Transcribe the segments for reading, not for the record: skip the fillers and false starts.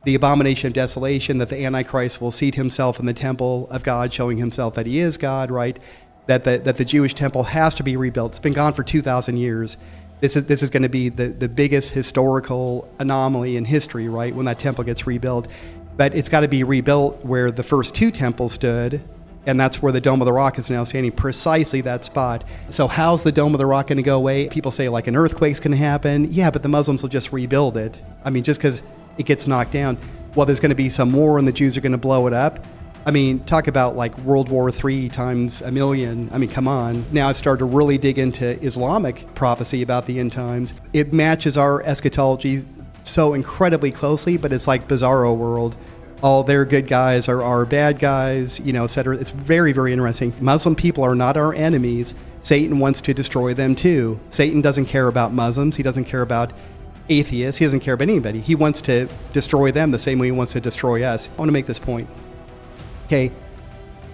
the abomination of desolation, that the Antichrist will seat himself in the temple of God, showing himself that he is God, right? That the Jewish temple has to be rebuilt. It's been gone for 2,000 years. This is going to be the biggest historical anomaly in history, right, when that temple gets rebuilt. But it's got to be rebuilt where the first two temples stood, and that's where the Dome of the Rock is now standing, precisely that spot. So how's the Dome of the Rock going to go away? People say like an earthquake's going to happen. Yeah, but the Muslims will just rebuild it. I mean, just because it gets knocked down. Well, there's going to be some war and the Jews are going to blow it up. I mean, talk about like World War III times a million. I mean, come on. Now I've started to really dig into Islamic prophecy about the end times. It matches our eschatology so incredibly closely, but it's like bizarro world. All their good guys are our bad guys, you know, et cetera. It's very, very interesting. Muslim people are not our enemies. Satan wants to destroy them too. Satan doesn't care about Muslims. He doesn't care about atheists. He doesn't care about anybody. He wants to destroy them the same way he wants to destroy us. I want to make this point. Okay,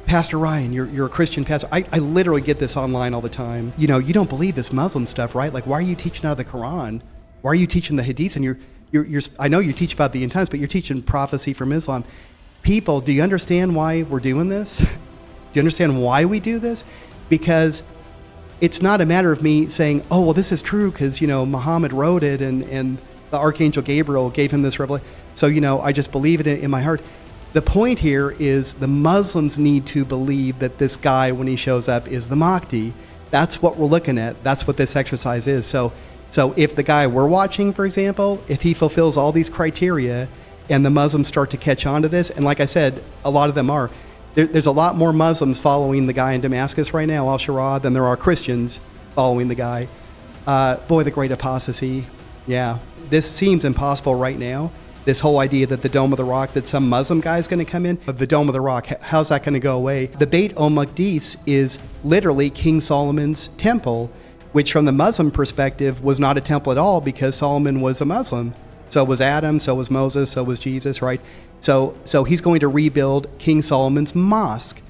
Pastor Ryan, you're a Christian pastor. I literally get this online all the time. You know, you don't believe this Muslim stuff, right? Like, why are you teaching out of the Quran? Why are you teaching the Hadiths? And I know you teach about the end times, but you're teaching prophecy from Islam. People, do you understand why we're doing this? Do you understand why we do this? Because it's not a matter of me saying, oh, well, this is true because, you know, Muhammad wrote it and the Archangel Gabriel gave him this revelation. So, you know, I just believe it in my heart. The point here is the Muslims need to believe that this guy, when he shows up, is the Mahdi. That's what we're looking at. That's what this exercise is. So if the guy we're watching, for example, if he fulfills all these criteria and the Muslims start to catch on to this, and like I said, a lot of them are, there's a lot more Muslims following the guy in Damascus right now, al-Shara, than there are Christians following the guy. Boy, the great apostasy. Yeah, this seems impossible right now. This whole idea that the Dome of the Rock, that some Muslim guy is going to come in, but the Dome of the Rock, how's that going to go away? The Beit al-Maqdis is literally King Solomon's temple, which from the Muslim perspective was not a temple at all because Solomon was a Muslim. So was Adam, so was Moses, so was Jesus, right? So he's going to rebuild King Solomon's mosque,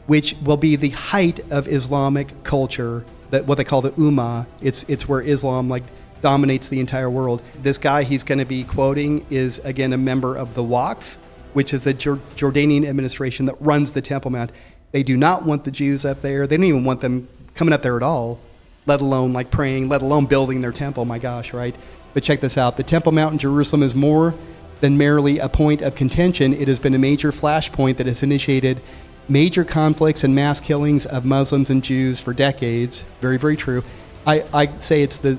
which will be the height of Islamic culture, that what they call the Ummah. It's where Islam like dominates the entire world. This guy he's going to be quoting is, again, a member of the Waqf, which is the Jordanian administration that runs the Temple Mount. They do not want the Jews up there. They don't even want them coming up there at all, let alone like praying, let alone building their temple. My gosh, right? But check this out. The Temple Mount in Jerusalem is more than merely a point of contention. It has been a major flashpoint that has initiated major conflicts and mass killings of Muslims and Jews for decades. Very, very true. I say it's the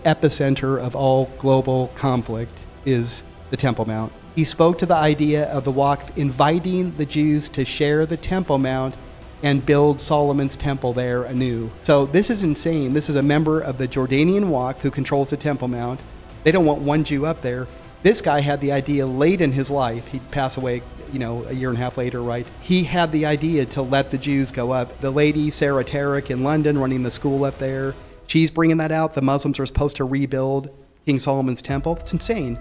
epicenter of all global conflict is the Temple Mount. He spoke to the idea of the Waqf inviting the Jews to share the Temple Mount and build Solomon's temple there anew. So this is insane. This is a member of the Jordanian Waqf who controls the Temple Mount. They don't want one Jew up there. This guy had the idea late in his life. He'd pass away, you know, a year and a half later, right? He had the idea to let the Jews go up. The lady, Sarah Tarek in London, running the school up there, she's bringing that out. The Muslims are supposed to rebuild King Solomon's temple. It's insane.